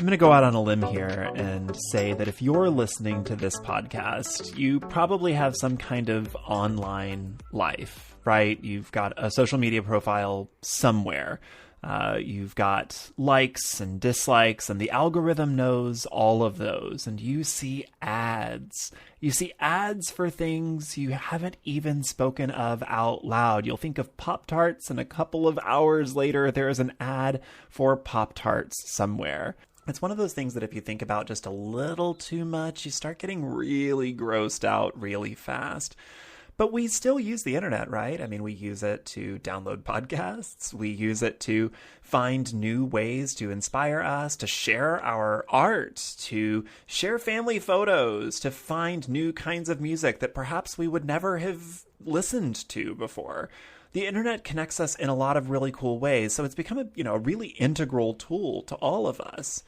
I'm going to go out on a limb here and say that if you're listening to this podcast, you probably have some kind of online life, right? You've got a social media profile somewhere. You've got likes and dislikes, and the algorithm knows all of those. And you see ads. You see ads for things you haven't even spoken of out loud. You'll think of Pop-Tarts, and a couple of hours later, there is an ad for Pop-Tarts somewhere. It's one of those things that if you think about just a little too much, you start getting really grossed out really fast. But we still use the internet, right? I mean, we use it to download podcasts. We use it to find new ways to inspire us, to share our art, to share family photos, to find new kinds of music that perhaps we would never have listened to before. The internet connects us in a lot of really cool ways. So it's become a really integral tool to all of us.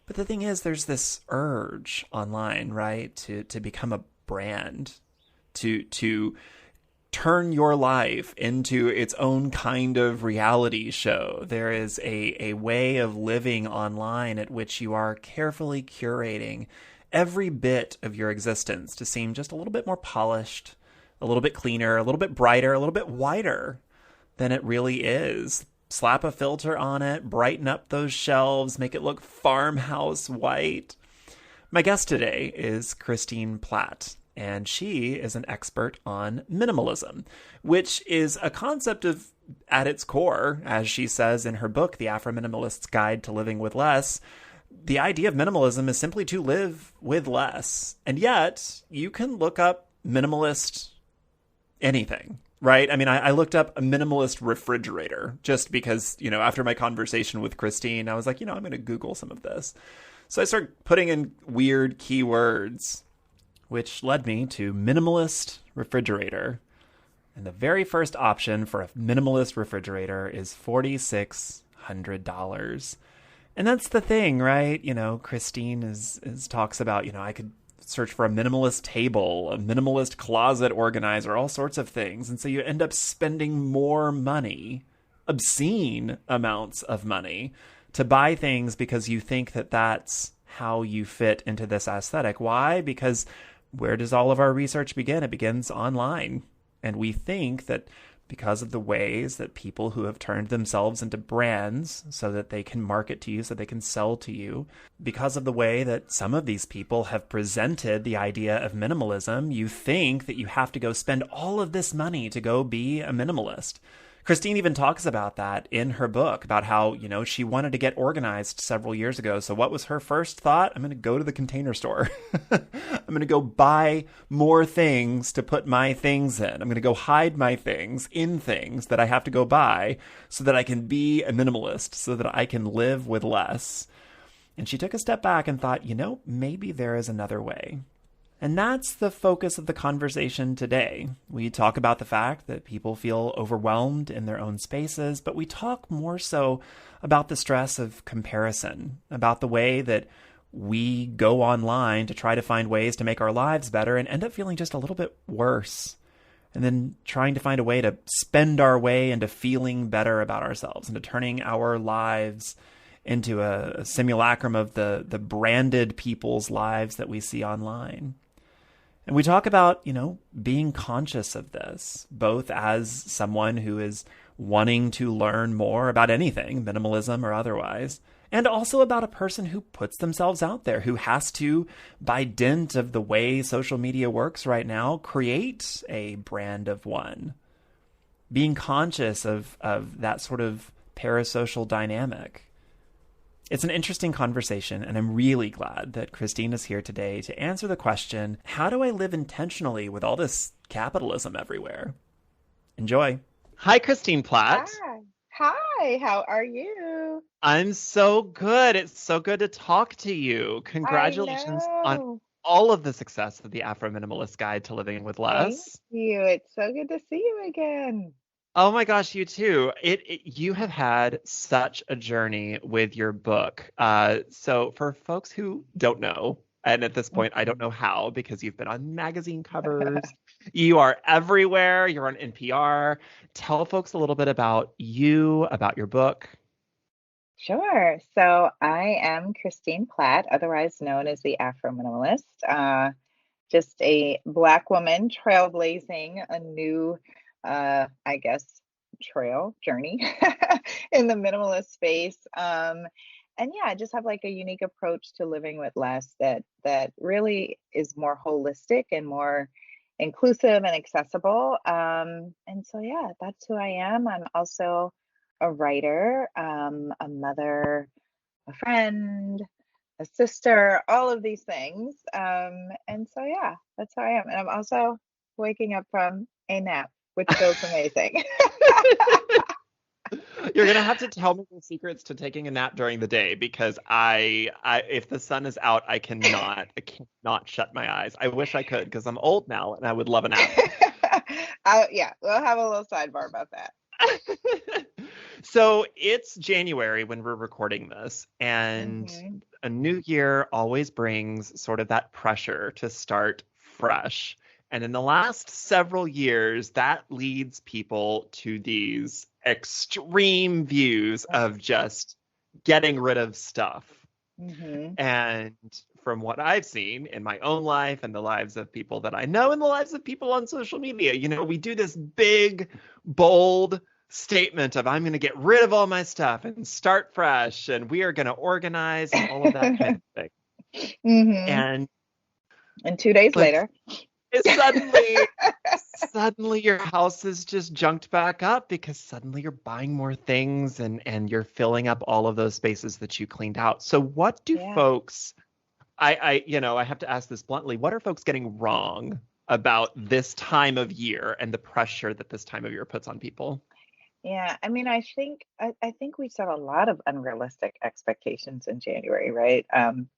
But the thing is, there's this urge online, right, to become a brand, to turn your life into its own kind of reality show. There is a way of living online at which you are carefully curating every bit of your existence to seem just a little bit more polished, a little bit cleaner, a little bit brighter, a little bit whiter than it really is. Slap a filter on it, brighten up those shelves, make it look farmhouse white. My guest today is Christine Platt, and she is an expert on minimalism, which is a concept of, at its core, as she says in her book, The Afrominimalist's Guide to Living with Less, the idea of minimalism is simply to live with less. And yet, you can look up minimalist anything, right? I mean, I looked up a minimalist refrigerator just because, after my conversation with Christine, I was like, I'm going to Google some of this. So I started putting in weird keywords, which led me to minimalist refrigerator. And the very first option for a minimalist refrigerator is $4,600. And that's the thing, right? Christine talks about, I could search for a minimalist table, a minimalist closet organizer, all sorts of things. And so you end up spending more money, obscene amounts of money, to buy things because you think that that's how you fit into this aesthetic. Why? Because where does all of our research begin? It begins online. And we think that because of the ways that people who have turned themselves into brands so that they can market to you, so they can sell to you, because of the way that some of these people have presented the idea of minimalism, you think that you have to go spend all of this money to go be a minimalist. Christine even talks about that in her book, about how, she wanted to get organized several years ago. So what was her first thought? I'm going to go to the Container Store. I'm going to go buy more things to put my things in. I'm going to go hide my things in things that I have to go buy so that I can be a minimalist, so that I can live with less. And she took a step back and thought, maybe there is another way. And that's the focus of the conversation today. We talk about the fact that people feel overwhelmed in their own spaces, but we talk more so about the stress of comparison, about the way that we go online to try to find ways to make our lives better and end up feeling just a little bit worse. And then trying to find a way to spend our way into feeling better about ourselves, into turning our lives into a simulacrum of the branded people's lives that we see online. And we talk about, being conscious of this, both as someone who is wanting to learn more about anything, minimalism or otherwise, and also about a person who puts themselves out there, who has to, by dint of the way social media works right now, create a brand of one. Being conscious of that sort of parasocial dynamic. It's an interesting conversation, and I'm really glad that Christine is here today to answer the question, how do I live intentionally with all this capitalism everywhere? Enjoy. Hi, Christine Platt. Hi, how are you? I'm so good. It's so good to talk to you. Congratulations on all of the success of the Afro-Minimalist Guide to Living with Less. Thank you. It's so good to see you again. Oh my gosh, you too. You have had such a journey with your book. So for folks who don't know, and at this point, I don't know how, because you've been on magazine covers, you are everywhere, you're on NPR. Tell folks a little bit about you, about your book. Sure. So I am Christine Platt, otherwise known as the Afrominimalist. Just a Black woman trailblazing a new, I guess, trail journey in the minimalist space. And yeah, I just have like a unique approach to living with less that really is more holistic and more inclusive and accessible. And so yeah, that's who I am. I'm also a writer, a mother, a friend, a sister, all of these things. And so, yeah, that's how I am. And I'm also waking up from a nap, which feels amazing. You're gonna have to tell me the secrets to taking a nap during the day because if the sun is out, I cannot shut my eyes. I wish I could because I'm old now and I would love a nap. Yeah, we'll have a little sidebar about that. So it's January when we're recording this, and Hmm. a new year always brings sort of that pressure to start fresh. And in the last several years, that leads people to these extreme views of just getting rid of stuff. Hmm. And from what I've seen in my own life and the lives of people that I know and the lives of people on social media, we do this big, bold statement of I'm going to get rid of all my stuff and start fresh and we are going to organize and all of that kind of thing. Hmm. And And 2 days but later. suddenly your house is just junked back up because suddenly you're buying more things and you're filling up all of those spaces that you cleaned out. So what do Yeah. folks I have to ask this bluntly. What are folks getting wrong about this time of year and the pressure that this time of year puts on people? Yeah, I mean, I think we set a lot of unrealistic expectations in January, right?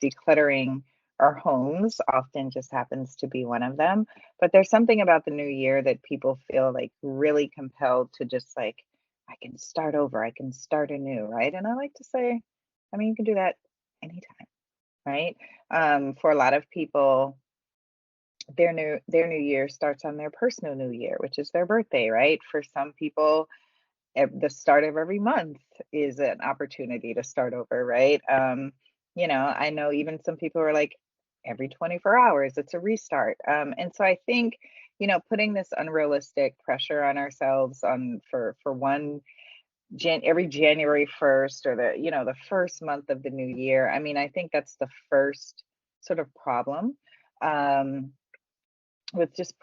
Decluttering our homes often just happens to be one of them. But there's something about the new year that people feel like really compelled to just like, I can start over, I can start anew, right? And I like to say, I mean, you can do that anytime, right? For a lot of people, their new year starts on their personal new year, which is their birthday, right? For some people, the start of every month is an opportunity to start over, right? I know even some people are like, every 24 hours, it's a restart. And so I think, putting this unrealistic pressure on ourselves for every January 1st or the first month of the new year. I mean, I think that's the first sort of problem. Um, with just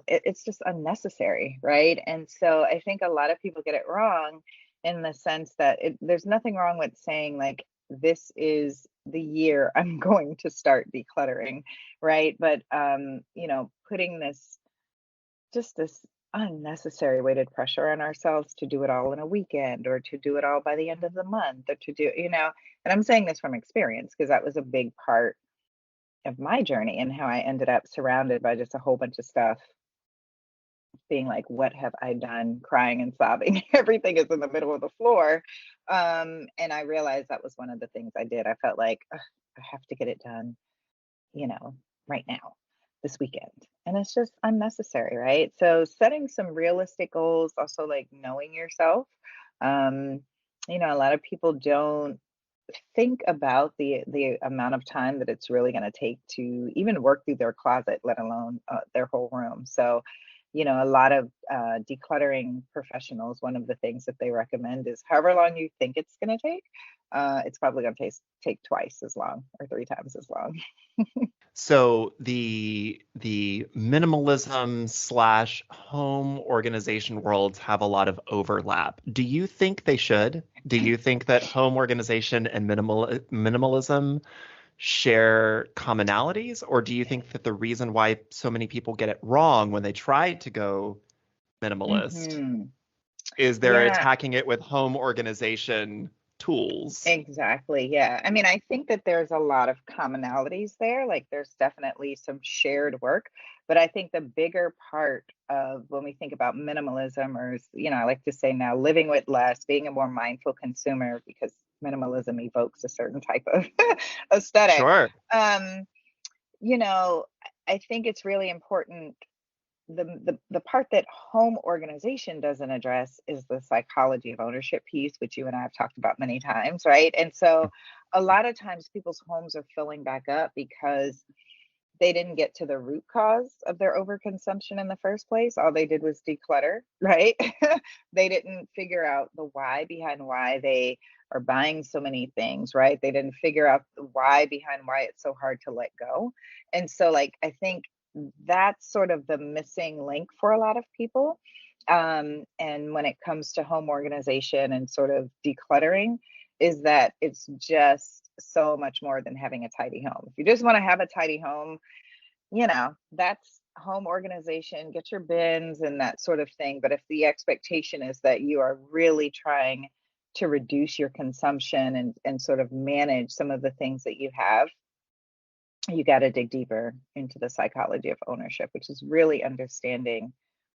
it's just unnecessary, right? And so I think a lot of people get it wrong in the sense that there's nothing wrong with saying like, this is the year I'm going to start decluttering, right? But putting this unnecessary weighted pressure on ourselves to do it all in a weekend or to do it all by the end of the month or to do, and I'm saying this from experience because that was a big part of my journey and how I ended up surrounded by just a whole bunch of stuff, being like, what have I done? Crying and sobbing. Everything is in the middle of the floor. And I realized that was one of the things I did. I felt like, "Ugh, I have to get it done, you know, right now, this weekend." And it's just unnecessary, right? So setting some realistic goals, also like knowing yourself. Um, a lot of people don't think about the amount of time that it's really going to take to even work through their closet, let alone their whole room. So, a lot of decluttering professionals, one of the things that they recommend is however long you think it's going to take, it's probably going to take twice as long or three times as long. So the minimalism slash home organization worlds have a lot of overlap. Do you think they should? Do you think that home organization and minimalism share commonalities, or do you think that the reason why so many people get it wrong when they try to go minimalist Hmm. is they're Yeah. attacking it with home organization tools? Exactly. Yeah. I mean, I think that there's a lot of commonalities there. Like, there's definitely some shared work. But I think the bigger part of when we think about minimalism, or, I like to say now, living with less, being a more mindful consumer, because minimalism evokes a certain type of aesthetic. Sure. Um, you know, I think it's really important the part that home organization doesn't address is the psychology of ownership piece, which you and I have talked about many times, right? And so a lot of times people's homes are filling back up because they didn't get to the root cause of their overconsumption in the first place. All they did was declutter, right? They didn't figure out the why behind why they are buying so many things, right? They didn't figure out the why behind why it's so hard to let go. And so, like, I think that's sort of the missing link for a lot of people. And when it comes to home organization and sort of decluttering, is that it's just so much more than having a tidy home. If you just want to have a tidy home, that's home organization, get your bins and that sort of thing. But if the expectation is that you are really trying to reduce your consumption and sort of manage some of the things that you have, you got to dig deeper into the psychology of ownership, which is really understanding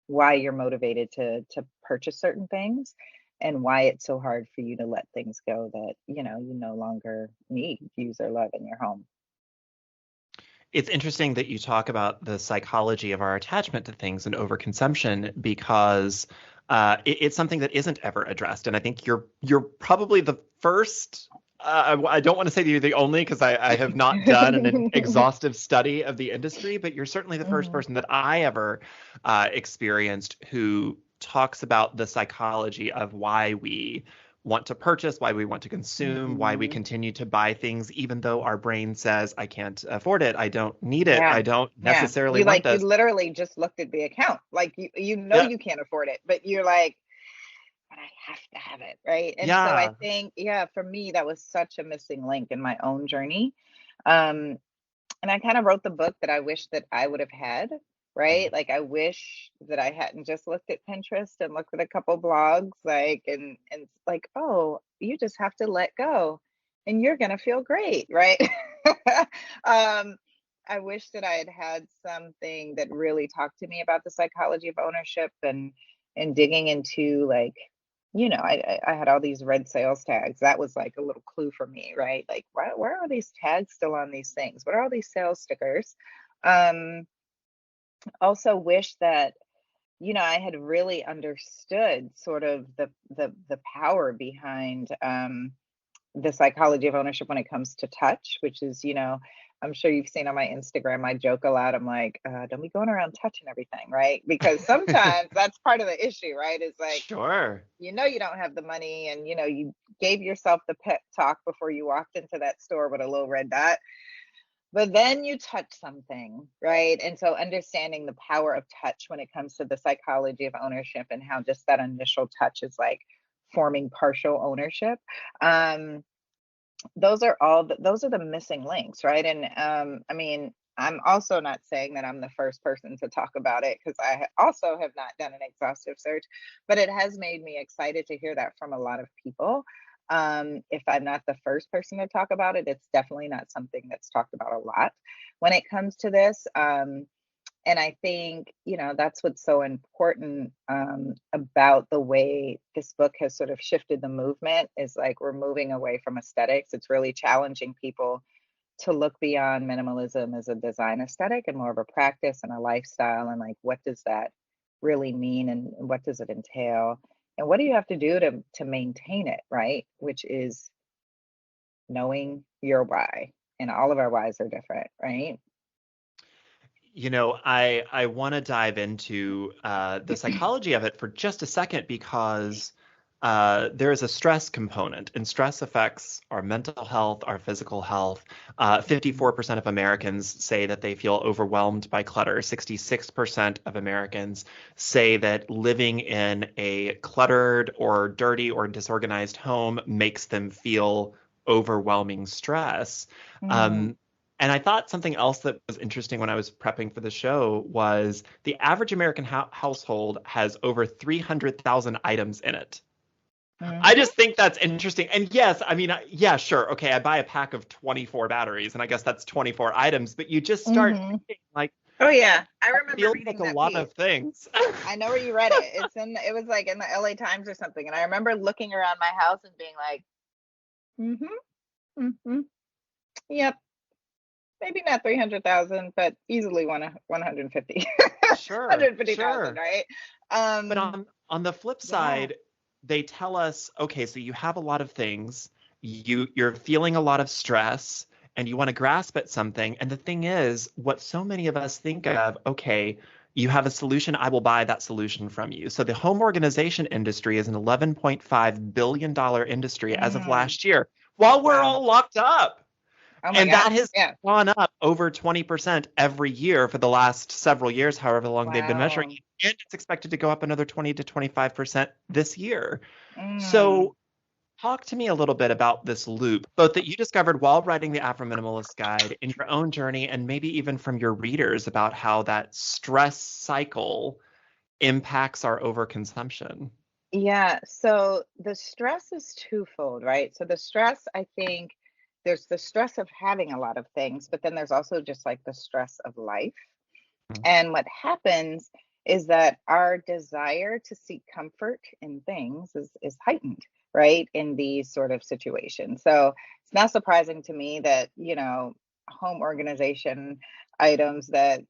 why you're motivated to purchase certain things and why it's so hard for you to let things go that you no longer need, use, or love in your home. It's interesting that you talk about the psychology of our attachment to things and overconsumption because it's something that isn't ever addressed. And I think you're probably the first. I don't want to say that you're the only because I have not done an exhaustive study of the industry, but you're certainly the first person that I ever experienced who talks about the psychology of why we want to purchase, why we want to consume, why we continue to buy things, even though our brain says, I can't afford it. I don't need it. Yeah. I don't necessarily You want this. You literally just looked at the account. Like you Yeah. can't afford it, but you're like, but I have to have it, right? And so I Yeah. think, for me, that was such a missing link in my own journey. And I kind of wrote the book that I wish that I would have had, right? Like I wish that I hadn't just looked at Pinterest and looked at a couple blogs, like and like, oh, you just have to let go and you're gonna feel great, right? I wish that I had had something that really talked to me about the psychology of ownership and digging into, like, I had all these red sales tags. That was like a little clue for me, right? Like, why are these tags still on these things? What are all these sales stickers? Um, Also wish that, I had really understood sort of the power behind the psychology of ownership when it comes to touch, which is, I'm sure you've seen on my Instagram, I joke a lot. I'm like, don't be going around touching everything, right? Because sometimes that's part of the issue, right? Is like, Sure. you don't have the money and, you gave yourself the pep talk before you walked into that store with a little red dot, but then you touch something, right? And so understanding the power of touch when it comes to the psychology of ownership and how just that initial touch is like forming partial ownership. Those are those are the missing links, right? And I mean, I'm also not saying that I'm the first person to talk about it because I also have not done an exhaustive search, but it has made me excited to hear that from a lot of people. If I'm not the first person to talk about it, it's definitely not something that's talked about a lot when it comes to this. And I think, that's what's so important about the way this book has sort of shifted the movement is like we're moving away from aesthetics. It's really challenging people to look beyond minimalism as a design aesthetic and more of a practice and a lifestyle. And like, what does that really mean and what does it entail? And what do you have to do to maintain it, right? Which is knowing your why. And all of our whys are different, right? I want to dive into the psychology of it for just a second because there is a stress component, and stress affects our mental health, our physical health. 54% of Americans say that they feel overwhelmed by clutter. 66% of Americans say that living in a cluttered or dirty or disorganized home makes them feel overwhelming stress. Mm-hmm. And I thought something else that was interesting when I was prepping for the show was the average American household has over 300,000 items in it. I Mm-hmm. just think that's interesting. And yes, I mean, yeah, sure. Okay, I buy a pack of 24 batteries, and I guess that's 24 items, but you just start Mm-hmm. thinking, like, Oh yeah, I that remember feels like reading a that lot piece. of things. I know where you read it. It was like in the LA Times or something. And I remember looking around my house and being like, mm-hmm, mm-hmm, yep. maybe not 300,000, but easily 150, Sure, 150,000, sure. right? But Um, on the flip yeah. side, they tell us, okay, so you have a lot of things, you're feeling a lot of stress, and you want to grasp at something. And the thing is, what so many of us think of, okay, you have a solution, I will buy that solution from you. So the home organization industry is an $11.5 billion industry as of Mm, last year, while we're wow. all locked up. Oh my And gosh. that has Yeah. gone up over 20% every year for the last several years, however long they've been measuring Wow. it. And it's expected to go up another 20 to 25% this year. Mm. So, talk to me a little bit about this loop, both that you discovered while writing the Afro Minimalist Guide, in your own journey, and maybe even from your readers about how that stress cycle impacts our overconsumption. Yeah, so the stress is twofold, right? So the stress, I think there's the stress of having a lot of things, but then there's also just like the stress of life. And what happens is that our desire to seek comfort in things is heightened, right? In these sort of situations. So it's not surprising to me that, home organization items that,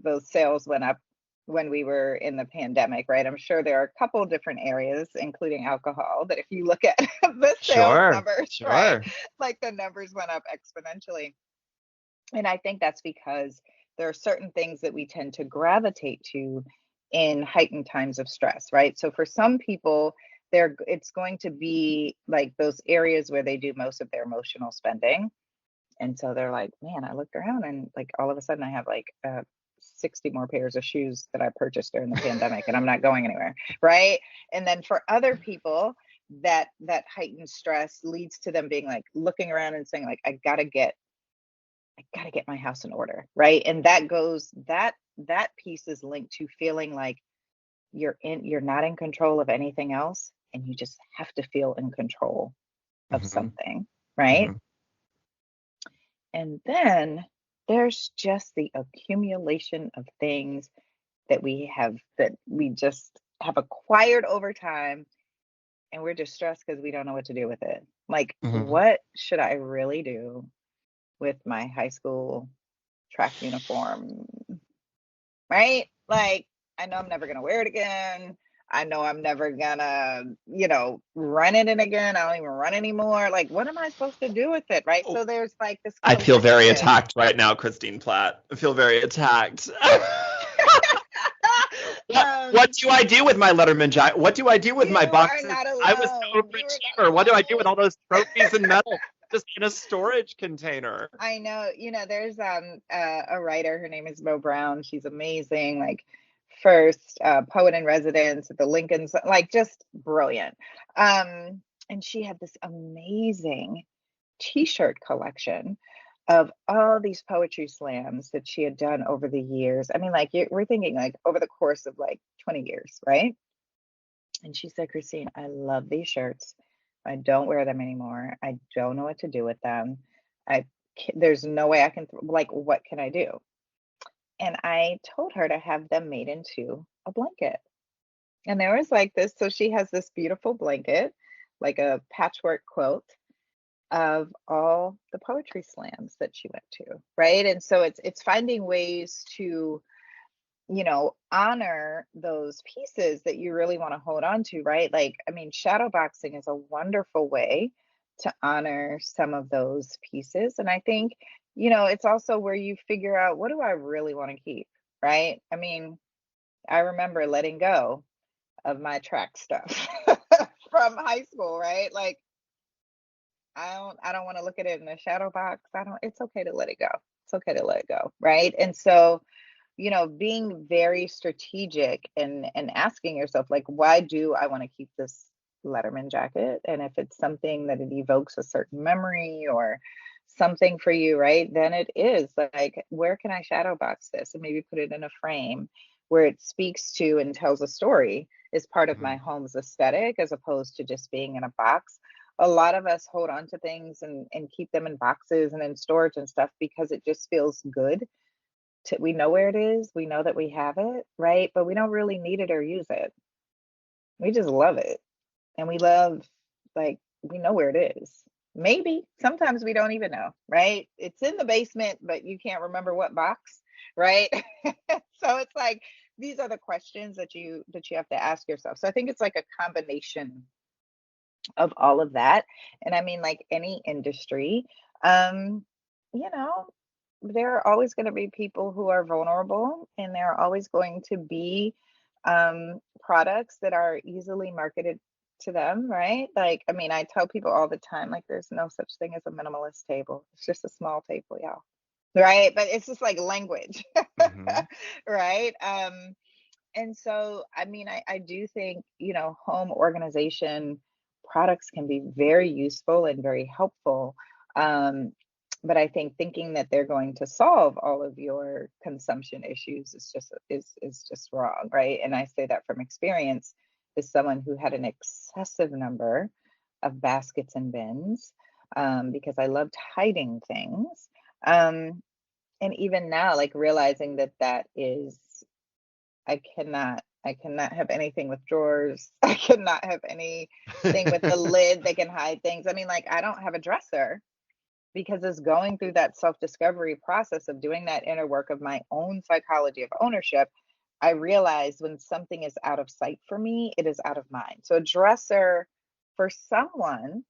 those sales went up when we were in the pandemic, right? I'm sure there are a couple different areas, including alcohol, that if you look at the sales Sure, numbers, right? sure. Like the numbers went up exponentially. And I think that's because there are certain things that we tend to gravitate to in heightened times of stress, right? So for some people, it's going to be like those areas where they do most of their emotional spending. And so they're like, man, I looked around and like all of a sudden I have like 60 more pairs of shoes that I purchased during the pandemic and I'm not going anywhere, right? And then for other people, that heightened stress leads to them being like looking around and saying like I gotta get my house in order, right? And that piece is linked to feeling like you're not in control of anything else, and you just have to feel in control of Hmm. something, right? Hmm. And then there's just the accumulation of things that we just have acquired over time, and we're just stressed because we don't know what to do with it. Like, Hmm. what should I really do with my high school track uniform, right? Like, I know I'm never gonna wear it again. I know I'm never gonna, run it in again. I don't even run anymore. Like, what am I supposed to do with it, right? So there's like this I feel very collective. attacked right now, Christine Platt. I feel very attacked. What um, do I do with my Letterman jacket? What do I do with you my are boxes? not I was so alone. You are overachiever. not What do I do with alone. all those trophies and medals just in a storage container? I know, there's a writer, her name is Mo Brown. She's amazing, like first poet in residence at the Lincolns, like just brilliant. And she had this amazing t-shirt collection of all these poetry slams that she had done over the years. I mean, like we're thinking like over the course of like 20 years, right? And she said, Christine, I love these shirts. I don't wear them anymore. I don't know what to do with them. There's no way I can, like, what can I do? And I told her to have them made into a blanket. And there was like this. So she has this beautiful blanket, like a patchwork quilt of all the poetry slams that she went to, right? And so it's finding ways to honor those pieces that you really want to hold on to, right? Like, I mean, shadow boxing is a wonderful way to honor some of those pieces. And I think, it's also where you figure out what do I really want to keep, right? I mean, I remember letting go of my track stuff from high school, right? Like, I don't want to look at it in a shadow box. It's okay to let it go. It's okay to let it go, right? And so being very strategic and asking yourself, like, why do I want to keep this Letterman jacket? And if it's something that it evokes a certain memory or something for you, right? Then it is like, where can I shadow box this and maybe put it in a frame where it speaks to and tells a story is part of my Mhm. home's aesthetic as opposed to just being in a box. A lot of us hold on to things and keep them in boxes and in storage and stuff because it just feels good we know where it is, we know that we have it, right? But we don't really need it or use it. We just love it. And we love like we know where it is. Maybe. Sometimes we don't even know, right? It's in the basement, but you can't remember what box, right? So it's like these are the questions that you have to ask yourself. So I think it's like a combination of all of that. And I mean, like any industry, um, you know, there are always going to be people who are vulnerable, and there are always going to be products that are easily marketed to them, right? Like, I mean, I tell people all the time, like, there's no such thing as a minimalist table. It's just a small table, y'all. Right. But it's just like language, Hmm. right? And so, I mean, I do think, home organization products can be very useful and very helpful. Um, but I think thinking that they're going to solve all of your consumption issues is just wrong, right? And I say that from experience as someone who had an excessive number of baskets and bins, because I loved hiding things. Um, and even now, like realizing that that is I cannot have anything with drawers. I cannot have anything with the lid that can hide things. I mean, like I don't have a dresser because it's going through that self-discovery process of doing that inner work of my own psychology of ownership. I realize when something is out of sight for me, it is out of mind. So a dresser for someone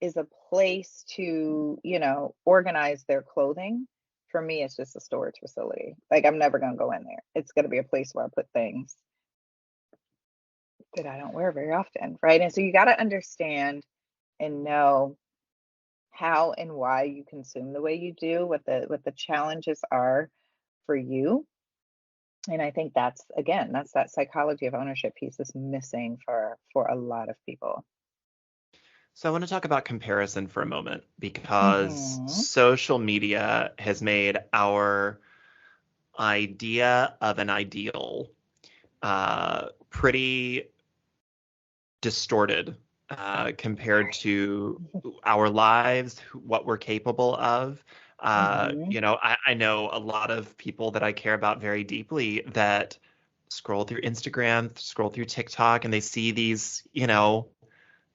is a place to, organize their clothing. For me, it's just a storage facility. Like I'm never going to go in there. It's going to be a place where I put things that I don't wear very often, right? And so you got to understand and know how and why you consume the way you do, what the challenges are for you. And I think that's that psychology of ownership piece is missing for a lot of people. So I want to talk about comparison for a moment because Hmm. social media has made our idea of an ideal pretty distorted compared to our lives, what we're capable of. Hmm. I know a lot of people that I care about very deeply that scroll through Instagram, scroll through TikTok, and they see these,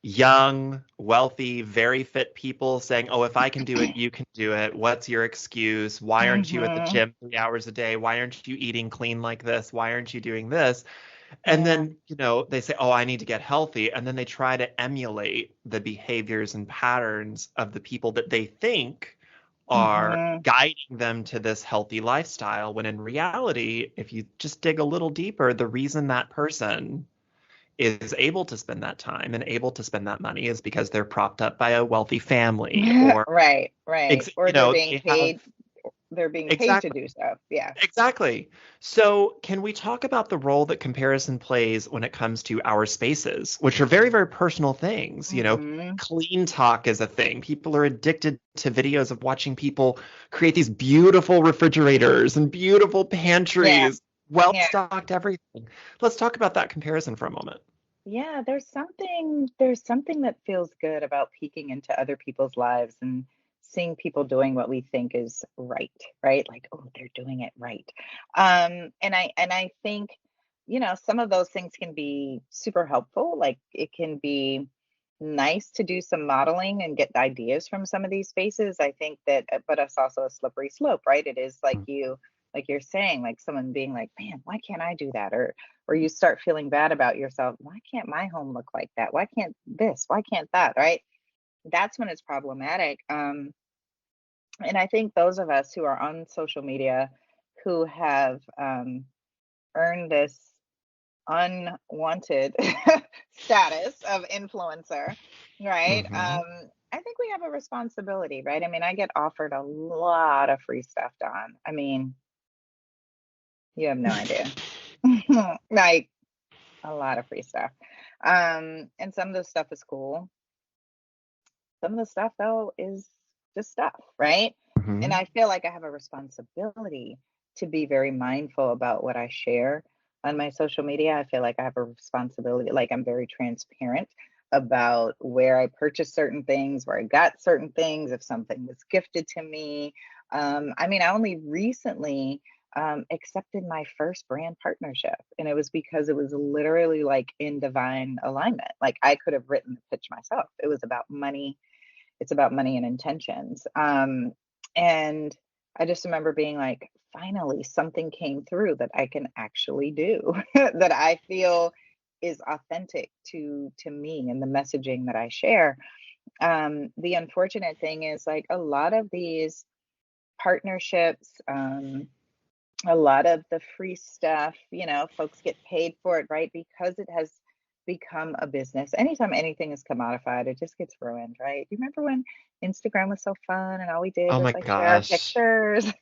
young, wealthy, very fit people saying, "Oh, if I can do it, you can do it. What's your excuse? Why aren't you at the Hmm. gym 3 hours a day? Why aren't you eating clean like this? Why aren't you doing this?" And Yeah. then, they say, "Oh, I need to get healthy." And then they try to emulate the behaviors and patterns of the people that they think are Hmm. guiding them to this healthy lifestyle. When in reality, if you just dig a little deeper, the reason that person is able to spend that time and able to spend that money is because they're propped up by a wealthy family or, Right, right. Or they have they're being paid to exactly. do so. Yeah. Exactly. So, can we talk about the role that comparison plays when it comes to our spaces, which are very, very personal things? Hmm. Clean talk is a thing. People are addicted to videos of watching people create these beautiful refrigerators and beautiful Yeah. pantries, well Yeah. stocked everything. Let's talk about that comparison for a moment. Yeah, there's something that feels good about peeking into other people's lives and seeing people doing what we think is right, right? Like, oh, they're doing it right. And I think, some of those things can be super helpful. Like it can be nice to do some modeling and get ideas from some of these spaces. I think that, but it's also a slippery slope, right? It is like you're saying, like someone being like, man, why can't I do that? Or you start feeling bad about yourself. Why can't my home look like that? Why can't this? Why can't that? Right? That's when it's problematic. And I think those of us who are on social media who have earned this unwanted status of influencer, right? Hmm. I think we have a responsibility, right? I mean, I get offered a lot of free stuff, Don. I mean, you have no idea. Like a lot of free stuff. And some of the stuff is cool. Some of the stuff though is just stuff, right? And Hmm. I feel like I have a responsibility to be very mindful about what I share on my social media. I feel like I have a responsibility, like I'm very transparent about where I purchased certain things, where I got certain things, if something was gifted to me. I mean, I only recently accepted my first brand partnership, and it was because it was literally like in divine alignment. Like I could have written the pitch myself. It was about money It's about money and intentions. And I just remember being like, finally, something came through that I can actually do, that I feel is authentic to me and the messaging that I share. The unfortunate thing is like a lot of these partnerships, a lot of the free stuff, folks get paid for it, right? Because it has become a business. Anytime anything is commodified, it just gets ruined, right? You remember when Instagram was so fun and all we did Oh was my like share our gosh. pictures?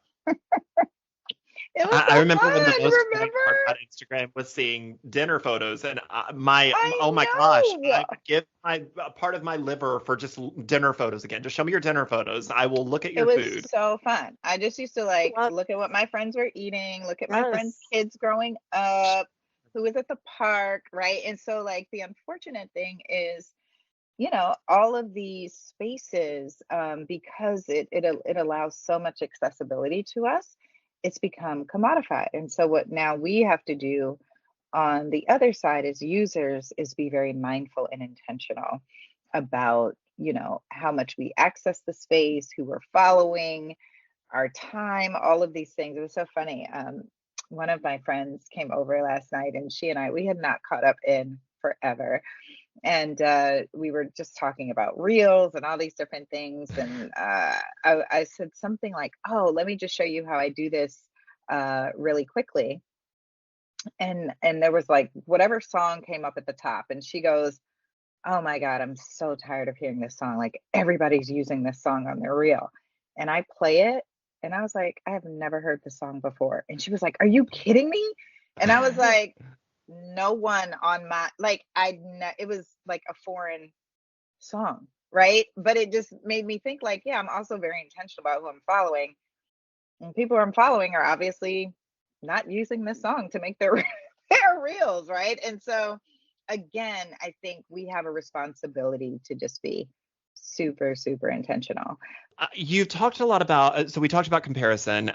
It was I so remember when the most fun, fun remember? part about Instagram was seeing dinner photos, and my I oh my gosh, know. I would give my a part of my liver for just dinner photos again. Just show me your dinner photos. I will look at It your was food. so fun. I just used to like Well, look at what my friends were eating, look at my friends' yes. kids growing up, who was at the park, right? And so, like, the unfortunate thing is, all of these spaces, because it allows so much accessibility to us, it's become commodified. And so, what now we have to do on the other side as users is be very mindful and intentional about, how much we access the space, who we're following, our time, all of these things. It was so funny. One of my friends came over last night, and she and I, we had not caught up in forever. And we were just talking about reels and all these different things. And I said something like, "Oh, let me just show you how I do this really quickly." And there was like whatever song came up at the top, and she goes, "Oh my God, I'm so tired of hearing this song. Like everybody's using this song on their reel." And I play it, and I was like, "I have never heard this song before." And she was like, "Are you kidding me?" And I was like, "No one on my like it was like a foreign song, right?" But it just made me think like, yeah, I'm also very intentional about who I'm following. And people I'm following are obviously not using this song to make their their reels, right? And so again, I think we have a responsibility to just be super, super intentional. You've talked a lot about, so we talked about comparison.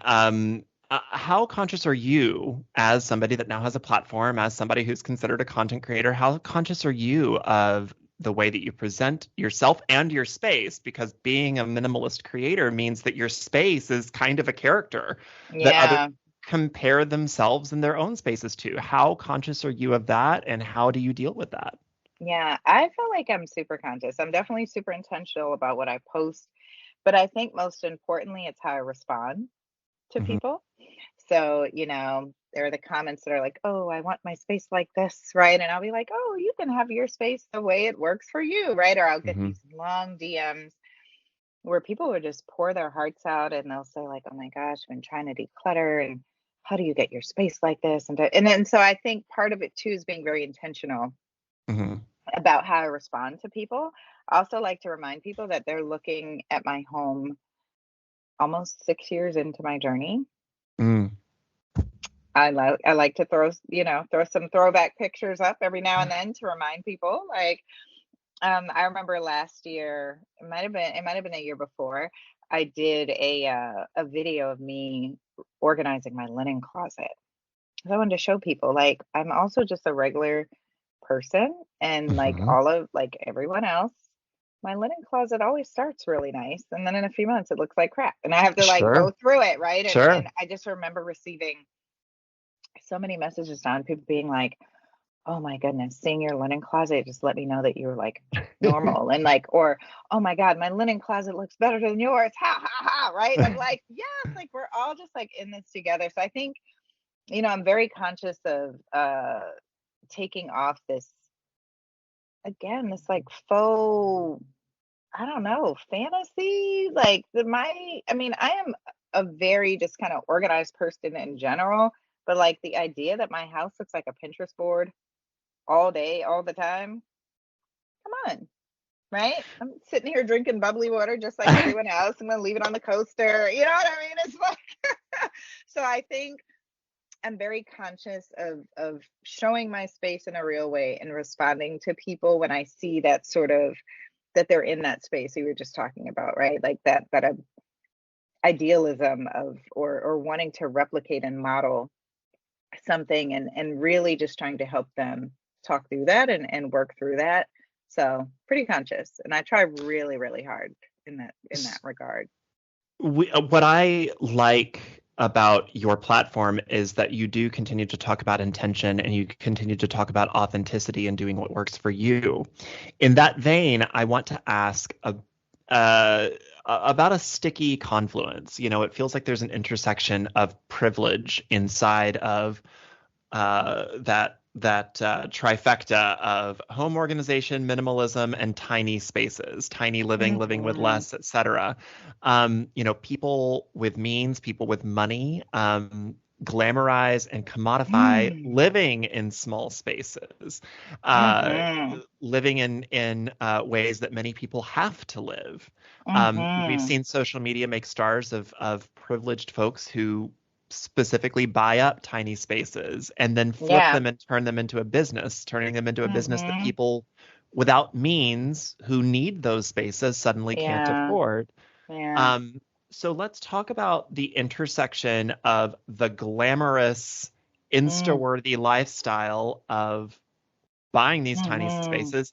How conscious are you, as somebody that now has a platform, as somebody who's considered a content creator, how conscious are you of the way that you present yourself and your space? Because being a minimalist creator means that your space is kind of a character that others Yeah. compare themselves in their own spaces to. How conscious are you of that, and how do you deal with that? Yeah. I feel like I'm super conscious. I'm definitely super intentional about what I post, but I think most importantly, it's how I respond to Hmm. people. So, there are the comments that are like, "Oh, I want my space like this," right? And I'll be like, "Oh, you can have your space the way it works for you," right? Or I'll get Hmm. these long DMs where people would just pour their hearts out and they'll say like, "Oh my gosh, I've been trying to declutter and how do you get your space like this?" And then so I think part of it too is being very intentional Hmm. about how I respond to people. I also like to remind people that they're looking at my home almost 6 years into my journey. Mm. I like to throw some throwback pictures up every now and then to remind people. Like, I remember last year, it might have been a year before, I did a video of me organizing my linen closet. 'Cause I wanted to show people like I'm also just a regular person, and like Hmm. all of like everyone else, my linen closet always starts really nice, and then in a few months it looks like crap, and I have to like go Sure, through it, right? And sure. I just remember receiving so many messages on people being like, "Oh my goodness, seeing your linen closet just let me know that you're like normal." And like, or, "Oh my God, my linen closet looks better than yours." Ha ha ha. Right. I'm like, yes, like we're all just like in this together. So I think, I'm very conscious of taking off this again, this like faux, I don't know, fantasy. Like I am a very just kind of organized person in general, but like the idea that my house looks like a Pinterest board all day, all the time. Come on, right? I'm sitting here drinking bubbly water just like everyone else. I'm gonna leave it on the coaster. You know what I mean? It's like so I think I'm very conscious of showing my space in a real way and responding to people when I see that sort of that they're in that space we were just talking about, right? Like that idealism of or wanting to replicate and model something and really just trying to help them talk through that and work through that. So pretty conscious. And I try really, really hard. in that regard. What I like about your platform is that you do continue to talk about intention and you continue to talk about authenticity and doing what works for you. In that vein, I want to ask uh, about a sticky confluence. You know, it feels like there's an intersection of privilege inside of that trifecta of home organization, minimalism, and tiny spaces, tiny living, living with Mm-hmm. less, etc. You know, people with means, people with money, glamorize and commodify living in small spaces, uh, Mm-hmm. living in ways that many people have to live. We've Mm-hmm. seen social media make stars of privileged folks who specifically buy up tiny spaces and then flip Yeah. them and turn them into a business, turning them into a business that Mm-hmm. people without means who need those spaces suddenly can't Yeah. afford. Yeah. Um, so let's talk about the intersection of the glamorous, Mm-hmm. Insta-worthy lifestyle of buying these tiny spaces,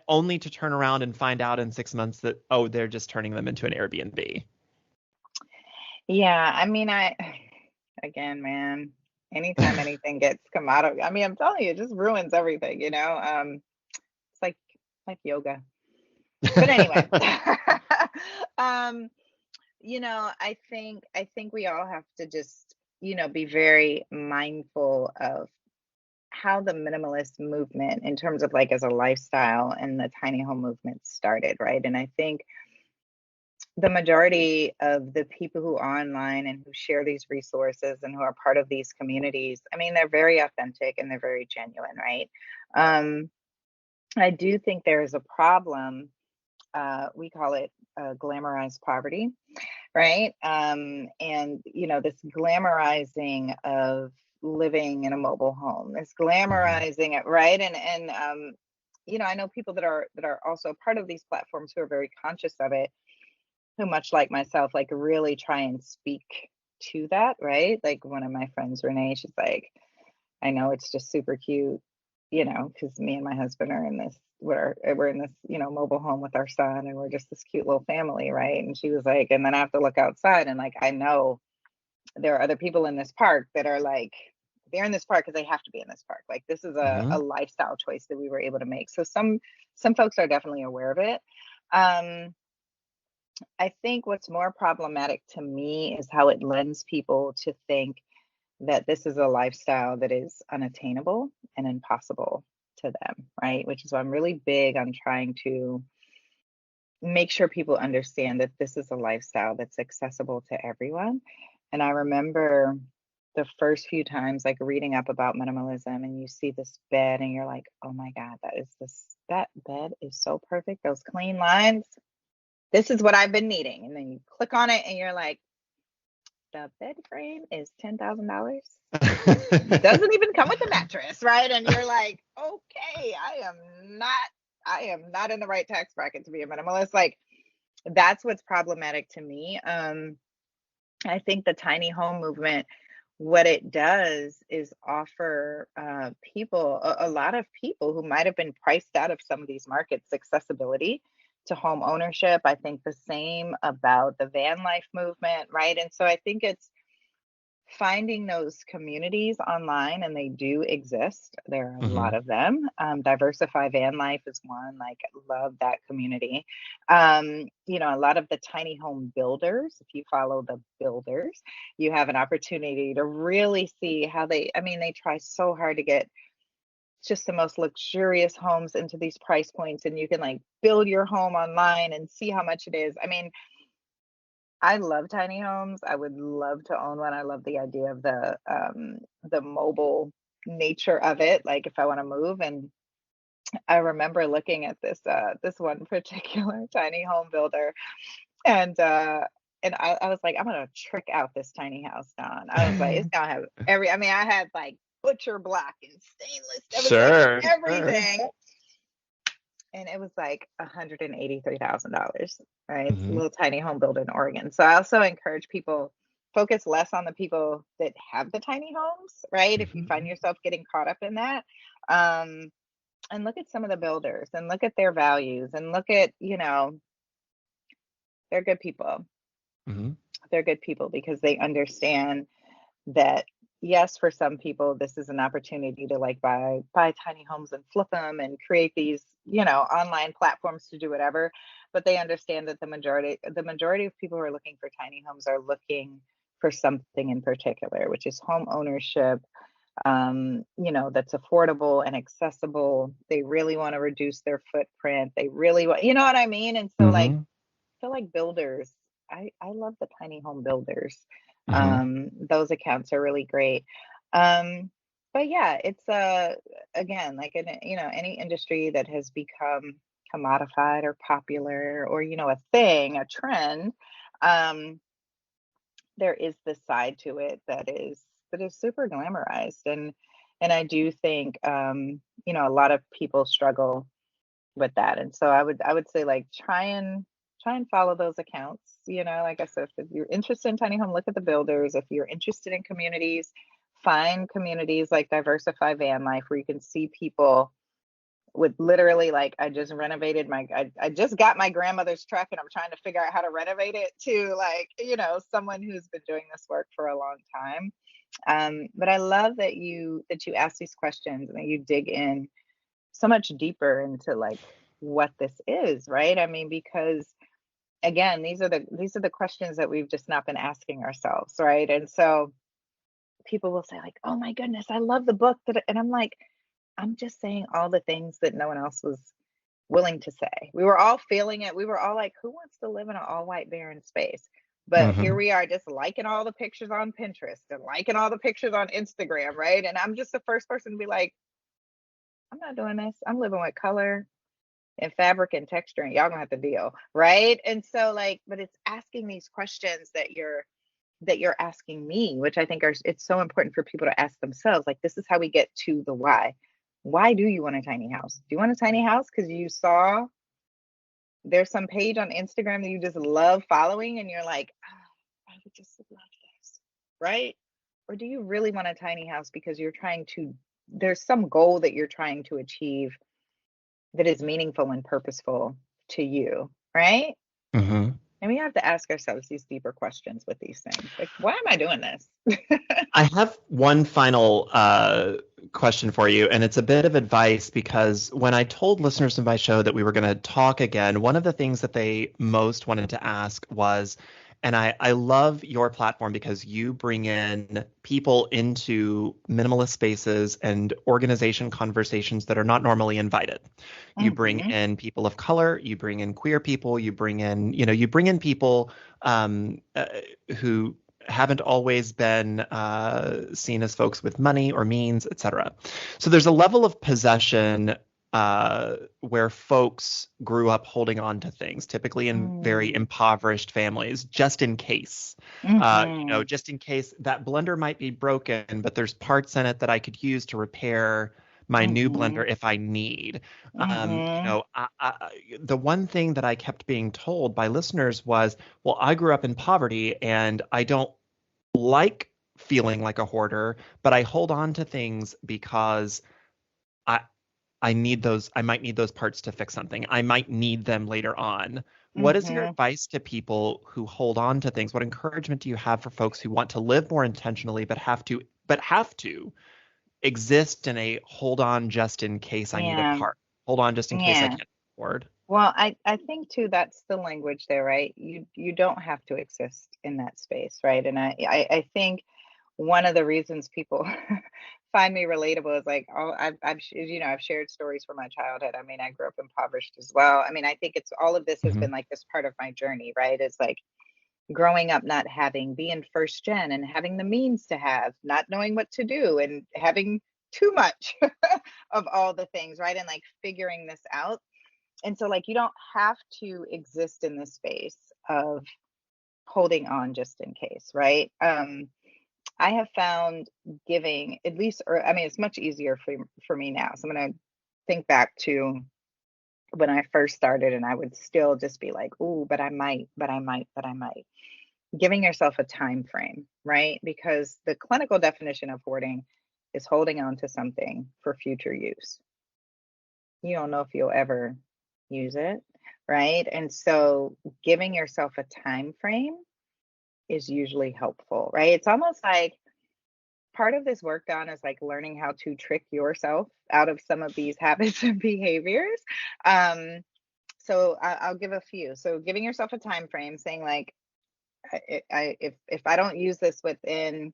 only to turn around and find out in 6 months that, oh, they're just turning them into an Airbnb. Yeah. I mean, again, man, anytime anything gets commodity, I mean, I'm telling you, it just ruins everything, you know? It's like yoga. But anyway, um, I think we all have to just, be very mindful of how the minimalist movement in terms of like as a lifestyle and the tiny home movement started, right? And I think the majority of the people who are online and who share these resources and who are part of these communities, I mean, they're very authentic and they're very genuine, right? Um, I do think there is a problem. We call it glamorized poverty, right? And this glamorizing of living in a mobile home, this Mhm. glamorizing it, right? And I know people that are also part of these platforms who are very conscious of it, who much like myself, like really try and speak to that, right? Like one of my friends, Renee, she's like, I know it's just super cute, because me and my husband are in this, we're in this, mobile home with our son, and we're just this cute little family, right? And she was like, and then I have to look outside, and like I know there are other people in this park that are like, they're in this park because they have to be in this park. Like this is a Mhm. lifestyle choice that we were able to make. So some folks are definitely aware of it. Um, I think what's more problematic to me is how it lends people to think that this is a lifestyle that is unattainable and impossible to them, right? Which is why I'm really big on trying to make sure people understand that this is a lifestyle that's accessible to everyone. And I remember the first few times like reading up about minimalism and you see this bed and you're like, "Oh my God, that bed is so perfect. Those clean lines. This is what I've been needing." And then you click on it and you're like, "The bed frame is $10,000. It doesn't even come with a mattress," right? And you're like, "Okay, I am not in the right tax bracket to be a minimalist." Like that's what's problematic to me. I think the tiny home movement, what it does is offer people, a lot of people who might have been priced out of some of these markets, accessibility to home ownership. I think the same about the van life movement, right? And so I think it's finding those communities online, and they do exist. There are a lot Mhm. of them. Diversify Van Life is one. Like, love that community. A lot of the tiny home builders, if you follow the builders, you have an opportunity to really see how I mean, they try so hard to get just the most luxurious homes into these price points, and you can like build your home online and see how much it is. I mean, I love tiny homes. I would love to own one. I love the idea of the mobile nature of it. Like if I want to move, and I remember looking at this one particular tiny home builder, and I was like, I'm gonna trick out this tiny house, Don. I was like, it's gonna have I mean, I had like butcher block and stainless. It was like Sure, sure. everything, and it was like $183,000, right? It's a Mhm. little tiny home built in Oregon. So I also encourage people focus less on the people that have the tiny homes, right? If you find Mhm. yourself getting caught up in that, um, and look at some of the builders and look at their values and look at They're good people. Hmm. They're good people because they understand that, yes, for some people this is an opportunity to like buy tiny homes and flip them and create these, online platforms to do whatever. But they understand that the majority of people who are looking for tiny homes are looking for something in particular, which is home ownership, that's affordable and accessible. They really want to reduce their footprint. They really want, you know what I mean? And so like, Hmm. I feel like builders, I love the tiny home builders. Hmm. Those accounts are really great. But yeah, it's again, like in, any industry that has become commodified or popular or, a thing, a trend, um, there is this side to it that is super glamorized. And I do think, a lot of people struggle with that. And so I would say like try and follow those accounts. Like I said, if you're interested in tiny home, look at the builders. If you're interested in communities, find communities like Diversify Van Life where you can see people with literally like, I just renovated I just got my grandmother's truck and I'm trying to figure out how to renovate it, to like, someone who's been doing this work for a long time. But I love that you ask these questions and that you dig in so much deeper into like what this is, right? I mean, because again, these are the questions that we've just not been asking ourselves, right? And so people will say like, "Oh my goodness, I love the book," and I'm like, I'm just saying all the things that no one else was willing to say. We were all feeling it. We were all like, who wants to live in an all white barren space? But here Hmm. we are just liking all the pictures on Pinterest and liking all the pictures on Instagram, right? And I'm just the first person to be like, I'm not doing this. I'm living with color and fabric and texture, and y'all gonna have to deal, right? And so like, but it's asking these questions that you're asking me, which I think it's so important for people to ask themselves. Like, this is how we get to the why. Why do you want a tiny house? Do you want a tiny house because you saw there's some page on Instagram that you just love following and you're like, I would just love this, right? Or do you really want a tiny house because there's some goal that you're trying to achieve that is meaningful and purposeful to you, right? Hmm. And we have to ask ourselves these deeper questions with these things. Like, why am I doing this? I have one final question for you, and it's a bit of advice because when I told listeners of my show that we were going to talk again, one of the things that they most wanted to ask was, and I love your platform because you bring in people into minimalist spaces and organization conversations that are not normally invited. You bring Hmm. in people of color, you bring in queer people, you bring in people who haven't always been seen as folks with money or means, etc. So there's a level of possession where folks grew up holding on to things, typically in very Mm. impoverished families, just in case. Hmm. Just in case that blender might be broken, but there's parts in it that I could use to repair my new Hmm. blender if I need. Hmm. The one thing that I kept being told by listeners was, well, I grew up in poverty and I don't like feeling like a hoarder, but I hold on to things because I I might need those parts to fix something. I might need them later on. What is your Hmm. advice to people who hold on to things? What encouragement do you have for folks who want to live more intentionally but have to exist in a hold on just in case I need a Yeah. part. Hold on just in case I Yeah. can't afford. Well, I think too that's the language there, right? You don't have to exist in that space, right? And I think one of the reasons people find me relatable is like, oh, I've shared stories from my childhood. I mean, I grew up impoverished as well. I mean, I think it's all of this has Hmm. been like this part of my journey, right? It's like growing up not having, being first gen and having the means to have, not knowing what to do and having too much of all the things, right? And like figuring this out. And so like you don't have to exist in this space of holding on just in case, right? I have found giving at least, or I mean, it's much easier for me now. So I'm gonna think back to when I first started, and I would still just be like, "Ooh, but I might, but I might, but I might." Giving yourself a time frame, right? Because the clinical definition of hoarding is holding on to something for future use. You don't know if you'll ever use it, right? And so giving yourself a time frame is usually helpful, right? It's almost like part of this work, Don, is like learning how to trick yourself out of some of these habits and behaviors. So I'll give a few. So giving yourself a time frame, saying like, if I don't use this within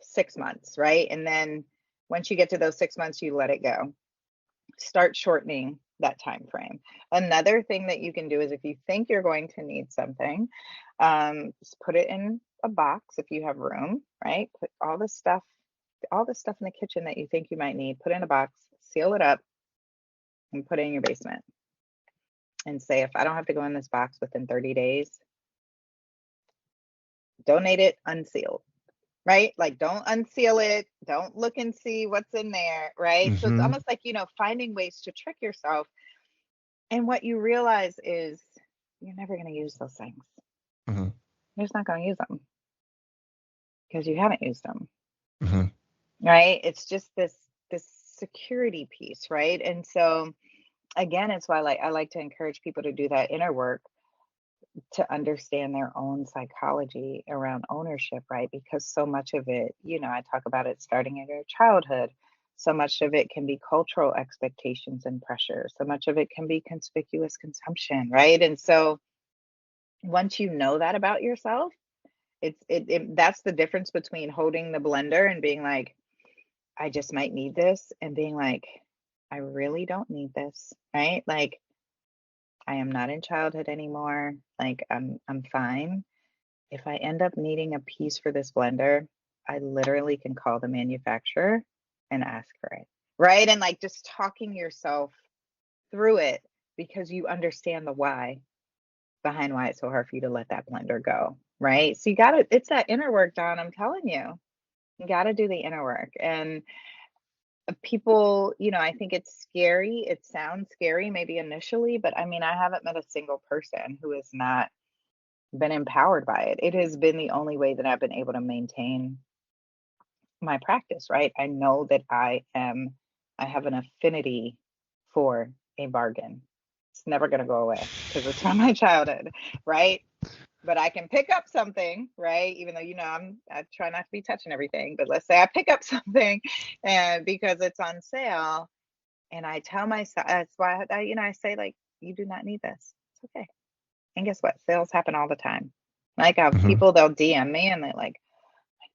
6 months, right? And then once you get to those 6 months, you let it go. Start shortening that time frame. Another thing that you can do is if you think you're going to need something, just put it in a box if you have room, right? Put all the stuff in the kitchen that you think you might need, put in a box, seal it up, and put it in your basement. And say, if I don't have to go in this box within 30 days, donate it unsealed, right? Like, don't unseal it, don't look and see what's in there, right? So it's almost like, finding ways to trick yourself. And what you realize is you're never going to use those things. You're just not going to use them because you haven't used them, right? It's just this security piece, right? And so again, it's why I like to encourage people to do that inner work, to understand their own psychology around ownership, right? Because so much of it, I talk about it starting in your childhood. So much of it can be cultural expectations and pressure. So much of it can be conspicuous consumption, right? And so once you know that about yourself, that's the difference between holding the blender and being like, I just might need this, and being like, I really don't need this, right? Like, I am not in childhood anymore. Like, I'm fine. If I end up needing a piece for this blender, I literally can call the manufacturer and ask for it, right? And like just talking yourself through it because you understand the why behind why it's so hard for you to let that blender go, right? So it's that inner work, Don. I'm telling you, you got to do the inner work. And people, I think it's scary. It sounds scary maybe initially, but I mean, I haven't met a single person who has not been empowered by it. It has been the only way that I've been able to maintain my practice, right? I know that I have an affinity for a bargain. It's never going to go away because it's from my childhood, right? But I can pick up something, right? Even though, I try not to be touching everything, but let's say I pick up something and because it's on sale, and I tell myself, that's why I say, like, you do not need this. It's okay. And guess what? Sales happen all the time. Like, people, they'll DM me and they're like,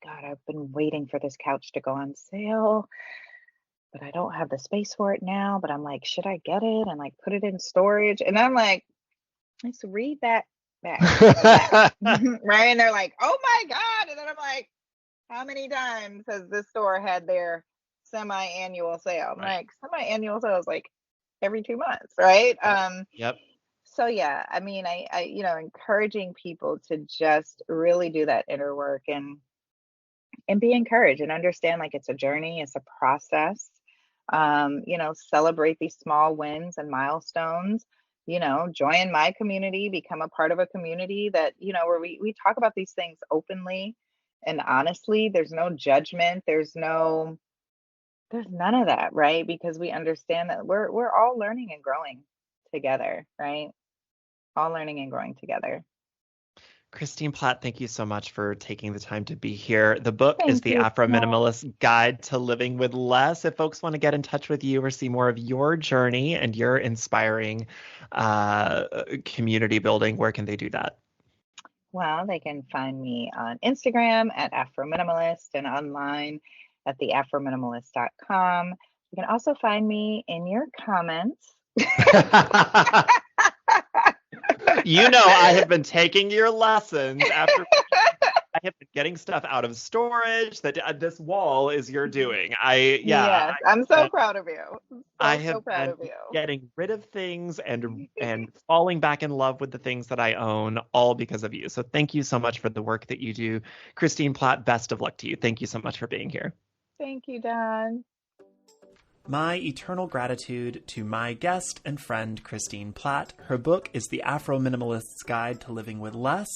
my God, I've been waiting for this couch to go on sale, but I don't have the space for it now. But I'm like, should I get it and like put it in storage? And I'm like, let's read that back. Right? And they're like, oh my God. And then I'm like, how many times has this store had their semi-annual sale? I'm like, semi-annual sale is like every 2 months, right? Yep. So yeah, I mean, I encouraging people to just really do that inner work and be encouraged and understand, like, it's a journey, it's a process. Celebrate these small wins and milestones. Join my community, become a part of a community that, where we talk about these things openly and honestly. There's no judgment. There's none of that, right? Because we understand that we're all learning and growing together, right? All learning and growing together. Christine Platt, thank you so much for taking the time to be here. The book is Thank The you. Afrominimalist Guide to Living with Less. If folks want to get in touch with you or see more of your journey and your inspiring community building, where can they do that? Well, they can find me on Instagram at Afrominimalist and online at theafrominimalist.com. You can also find me in your comments. I have been taking your lessons after I have been getting stuff out of storage. That this wall is your doing. Yes, I'm so proud of you. I have so proud been of you. getting rid of things and falling back in love with the things that I own, all because of you. So thank you so much for the work that you do. Christine Platt, best of luck to you. Thank you so much for being here. Thank you, Don. My eternal gratitude to my guest and friend, Christine Platt. Her book is The Afrominimalists Guide to Living with Less.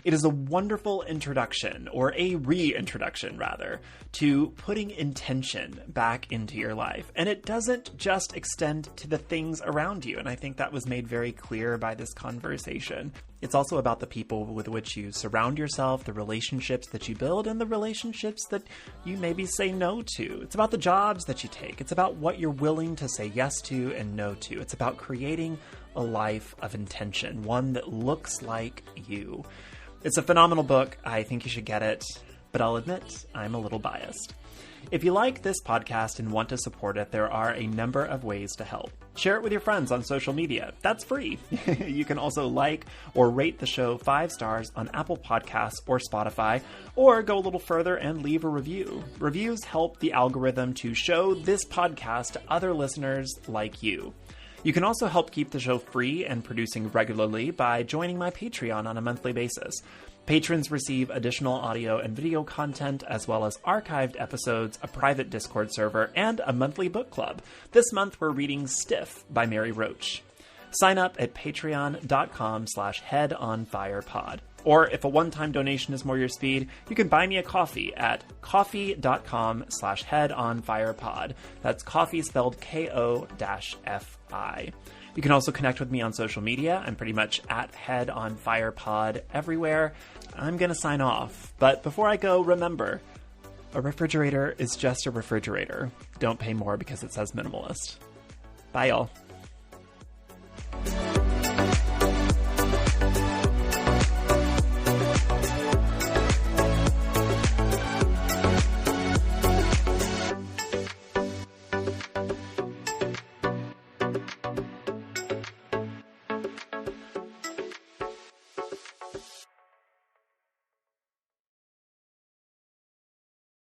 It is a wonderful introduction, or a reintroduction rather, to putting intention back into your life. And it doesn't just extend to the things around you. And I think that was made very clear by this conversation. It's also about the people with which you surround yourself, the relationships that you build, and the relationships that you maybe say no to. It's about the jobs that you take. It's about what you're willing to say yes to and no to. It's about creating a life of intention, one that looks like you. It's a phenomenal book. I think you should get it, but I'll admit I'm a little biased. If you like this podcast and want to support it, there are a number of ways to help. Share it with your friends on social media. That's free. You can also like or rate the show 5 stars on Apple Podcasts or Spotify, or go a little further and leave a review. Reviews help the algorithm to show this podcast to other listeners like you. You can also help keep the show free and producing regularly by joining my Patreon on a monthly basis. Patrons receive additional audio and video content, as well as archived episodes, a private Discord server, and a monthly book club. This month, we're reading Stiff by Mary Roach. Sign up at patreon.com/headonfirepod. Or if a one-time donation is more your speed, you can buy me a coffee at coffee.com/headonfirepod. That's coffee spelled KO-FI. You can also connect with me on social media. I'm pretty much at Head on Fire Pod everywhere. I'm going to sign off. But before I go, remember, a refrigerator is just a refrigerator. Don't pay more because it says minimalist. Bye, y'all.